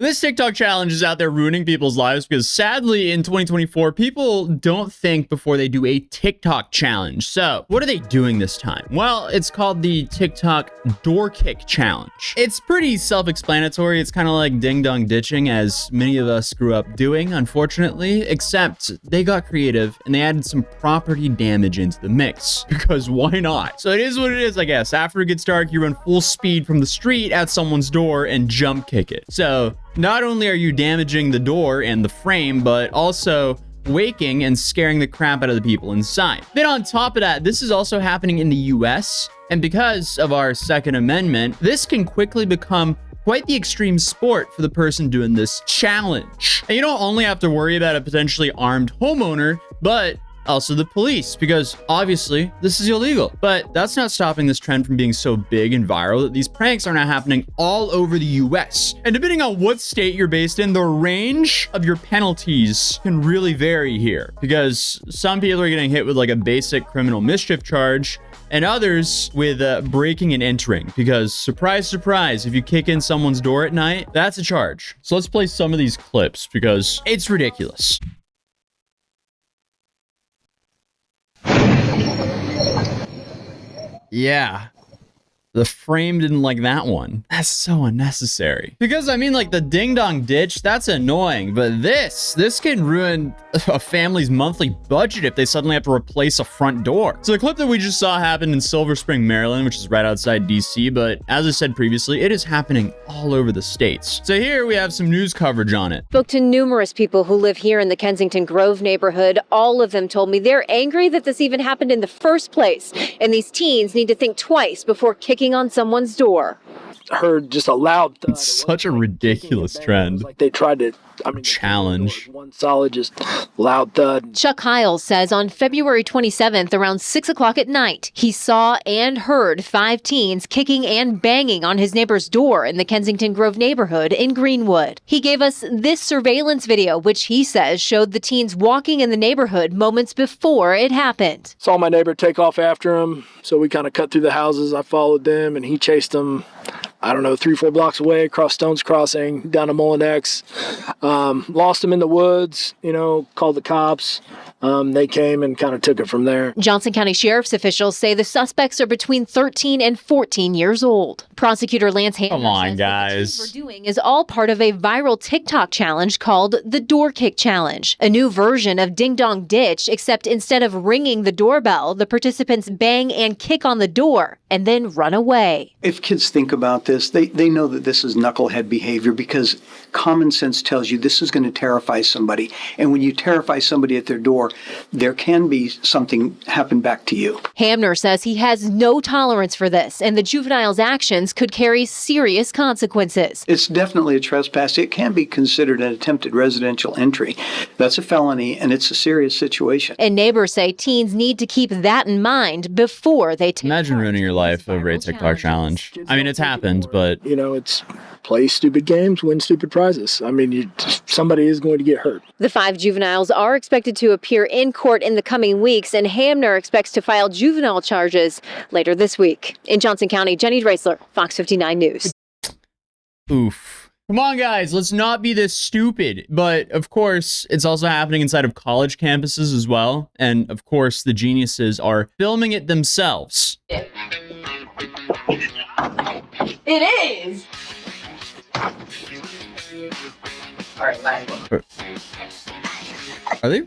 This TikTok challenge is out there ruining people's lives because sadly in 2024, people don't think before they do a TikTok challenge. So what are they doing this time? Well, it's called the TikTok door kick challenge. It's pretty self-explanatory. It's kind of like ding dong ditching, as many of us grew up doing, unfortunately, except they got creative and they added some property damage into the mix because why not? So it is what it is, I guess. After it gets dark, you run full speed from the street at someone's door and jump kick it. So not only are you damaging the door and the frame, but also waking and scaring the crap out of the people inside. Then on top of that, this is also happening in the US. And because of our Second Amendment, this can quickly become quite the extreme sport for the person doing this challenge. And you don't only have to worry about a potentially armed homeowner, but also the police, because obviously this is illegal. But that's not stopping this trend from being so big and viral that these pranks are now happening all over the US. And depending on what state you're based in, the range of your penalties can really vary here, because some people are getting hit with like a basic criminal mischief charge and others with breaking and entering, because surprise, surprise, if you kick in someone's door at night, that's a charge. So let's play some of these clips because it's ridiculous. Yeah. The frame didn't like that one. That's so unnecessary. Because I mean, like the ding dong ditch, that's annoying, but this can ruin a family's monthly budget if they suddenly have to replace a front door. So the clip that we just saw happened in Silver Spring, Maryland, which is right outside DC, but as I said previously, it is happening all over the states. So here we have some news coverage on it. Spoke to numerous people who live here in the Kensington Grove neighborhood. All of them told me they're angry that this even happened in the first place, and these teens need to think twice before kicking on someone's door. Heard just a loud thud. It's such a ridiculous trend. Like they tried to, challenge. One solid, just loud thud. Chuck Hiles says on February 27th, around 6 o'clock at night, he saw and heard 5 teens kicking and banging on his neighbor's door in the Kensington Grove neighborhood in Greenwood. He gave us this surveillance video, which he says showed the teens walking in the neighborhood moments before it happened. Saw my neighbor take off after him, so we kind of cut through the houses. I followed them, and he chased them, I don't know, 3-4 blocks away, across Stones Crossing, down to Molinex. Lost him in the woods, called the cops. They came and kind of took it from there. Johnson County Sheriff's officials say the suspects are between 13 and 14 years old. Prosecutor Lance Hamner Come on, says guys. what the teens were doing is all part of a viral TikTok challenge called the Door Kick Challenge, a new version of Ding Dong Ditch, except instead of ringing the doorbell, the participants bang and kick on the door and then run away. If kids think about this, they know that this is knucklehead behavior, because common sense tells you this is going to terrify somebody. And when you terrify somebody at their door, there can be something happen back to you. Hamner says he has no tolerance for this, and the juvenile's actions could carry serious consequences. It's definitely a trespass. It can be considered an attempted residential entry. That's a felony, and it's a serious situation. And neighbors say teens need to keep that in mind before they take Imagine ruining your life over a TikTok challenge. I mean, it's happened, but it's play stupid games, win stupid prizes. I mean, somebody is going to get hurt. The 5 juveniles are expected to appear in court in the coming weeks, and Hamner expects to file juvenile charges later this week. In Johnson County, Jenny Dreisler, Fox 59 News. oof. Come on, guys, let's not be this stupid. But of course, it's also happening inside of college campuses as well. And of course, the geniuses are filming it themselves. It is. All right, last one. Are they?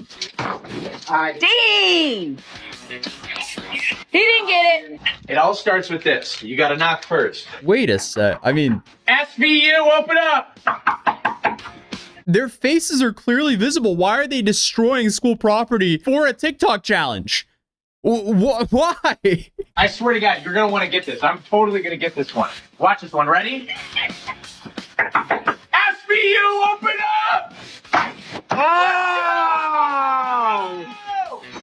All right. Dean! He didn't get it. It all starts with this. You got to knock first. Wait a sec. I mean, SVU, open up! their faces are clearly visible. Why are they destroying school property for a TikTok challenge? Why? I swear to God, you're going to want to get this. I'm totally going to get this one. Watch this one. Ready? SVU, open up! Oh!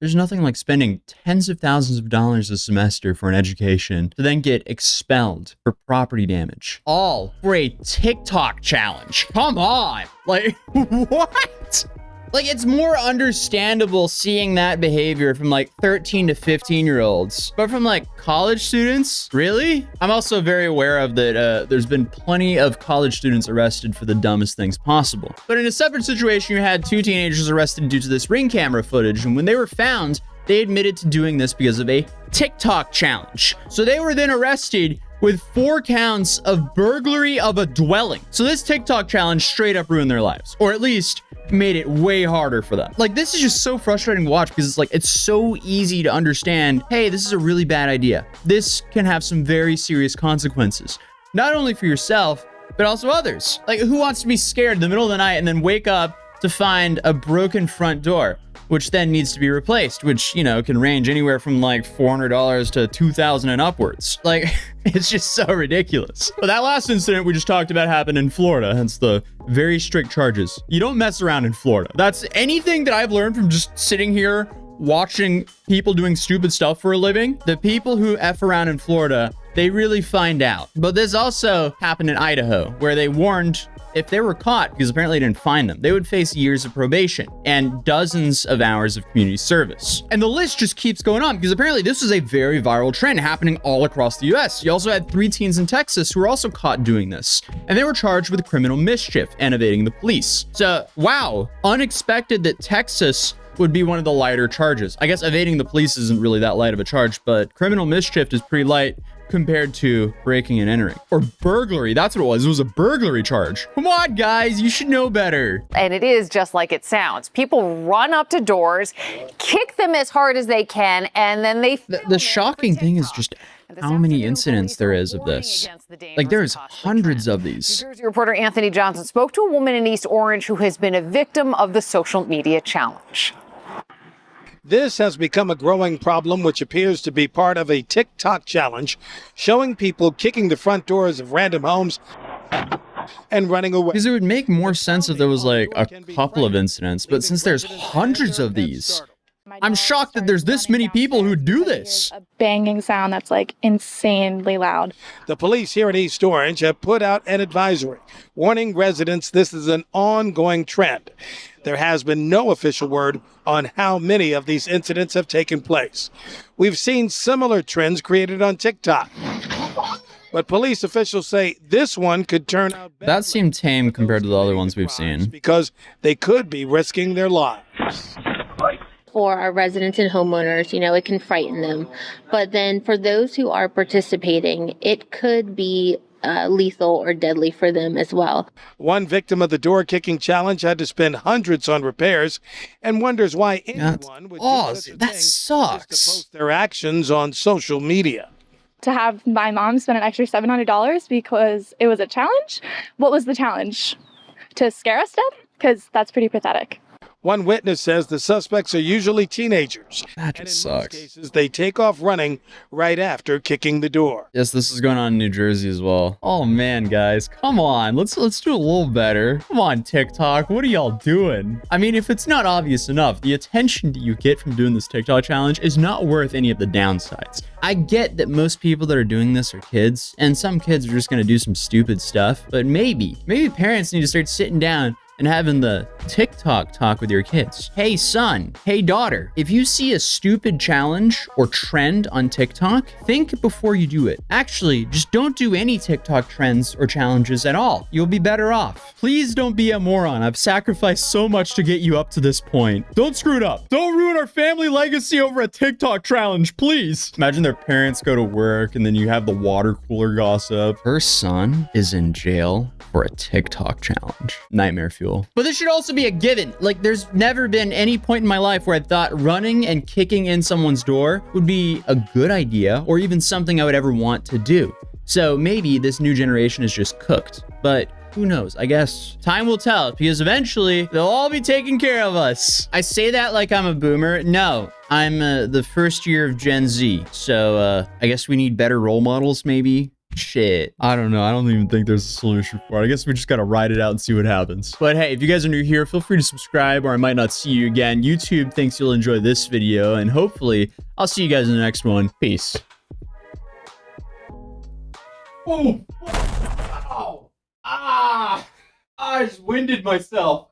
There's nothing like spending tens of thousands of dollars a semester for an education to then get expelled for property damage. All for a TikTok challenge. Come on. Like, what? Like, it's more understandable seeing that behavior from like 13 to 15-year-olds, but from like college students, really? I'm also very aware of that there's been plenty of college students arrested for the dumbest things possible. But in a separate situation, you had 2 teenagers arrested due to this ring camera footage, and when they were found, they admitted to doing this because of a TikTok challenge. So they were then arrested with 4 counts of burglary of a dwelling. So this TikTok challenge straight up ruined their lives, or at least made it way harder for them. Like, this is just so frustrating to watch because it's like, it's so easy to understand, hey, this is a really bad idea. This can have some very serious consequences, not only for yourself, but also others. Like, who wants to be scared in the middle of the night and then wake up to find a broken front door, which then needs to be replaced, which, you know, can range anywhere from like $400 to $2,000 and upwards. Like, it's just so ridiculous. But that last incident we just talked about happened in Florida, hence the very strict charges. You don't mess around in Florida. That's anything that I've learned from just sitting here watching people doing stupid stuff for a living. The people who F around in Florida, they really find out. But this also happened in Idaho, where they warned if they were caught, because apparently they didn't find them, they would face years of probation and dozens of hours of community service. And the list just keeps going on because apparently this is a very viral trend happening all across the US. You also had 3 teens in Texas who were also caught doing this, and they were charged with criminal mischief and evading the police. So, wow, unexpected that Texas would be one of the lighter charges. I guess evading the police isn't really that light of a charge, but criminal mischief is pretty light compared to breaking and entering. Or burglary, that's what it was. It was a burglary charge. Come on, guys, you should know better. And it is just like it sounds. People run up to doors, kick them as hard as they can, and then they The shocking thing is just how many incidents there is of this. Like, there's hundreds of these. New Jersey reporter Anthony Johnson spoke to a woman in East Orange who has been a victim of the social media challenge. This has become a growing problem, which appears to be part of a TikTok challenge, showing people kicking the front doors of random homes and running away. Because it would make more sense if there was like a couple of incidents, but since there's hundreds of these, I'm shocked that there's this many people who do this. A banging sound that's like insanely loud. The police here in East Orange have put out an advisory warning residents this is an ongoing trend. There has been no official word on how many of these incidents have taken place. We've seen similar trends created on TikTok, but police officials say this one could turn out badly. That seemed tame compared to the other ones we've seen. Because they could be risking their lives. For our residents and homeowners, you know, it can frighten them. But then for those who are participating, it could be lethal or deadly for them as well. One victim of the door kicking challenge had to spend hundreds on repairs and wonders why anyone would do such a that thing sucks. just to post their actions on social media. To have my mom spend an extra $700 because it was a challenge? What was the challenge? To scare us to death? Because that's pretty pathetic. One witness says the suspects are usually teenagers. That and in just most sucks. cases, they take off running right after kicking the door. Yes, this is going on in New Jersey as well. Oh man, guys, come on. Let's do a little better. Come on, TikTok. What are y'all doing? I mean, if it's not obvious enough, the attention that you get from doing this TikTok challenge is not worth any of the downsides. I get that most people that are doing this are kids, and some kids are just going to do some stupid stuff, but maybe parents need to start sitting down and having the TikTok talk with your kids. Hey son, hey daughter, if you see a stupid challenge or trend on TikTok, think before you do it. Actually, just don't do any TikTok trends or challenges at all. You'll be better off. Please don't be a moron. I've sacrificed so much to get you up to this point. Don't screw it up. Don't ruin our family legacy over a TikTok challenge, please. Imagine their parents go to work and then you have the water cooler gossip. Her son is in jail for a TikTok challenge. Nightmare fuel. But this should also be a given. Like, there's never been any point in my life where I thought running and kicking in someone's door would be a good idea or even something I would ever want to do. So maybe this new generation is just cooked. But who knows? I guess time will tell, because eventually they'll all be taking care of us. I say that like I'm a boomer. No, I'm the first year of Gen Z. So I guess we need better role models, maybe. Shit. I don't know. I don't even think there's a solution for it. I guess we just gotta ride it out and see what happens. But hey, if you guys are new here, feel free to subscribe or I might not see you again. YouTube thinks you'll enjoy this video and hopefully I'll see you guys in the next one. Peace. Oh! Ow! Ah! I just winded myself.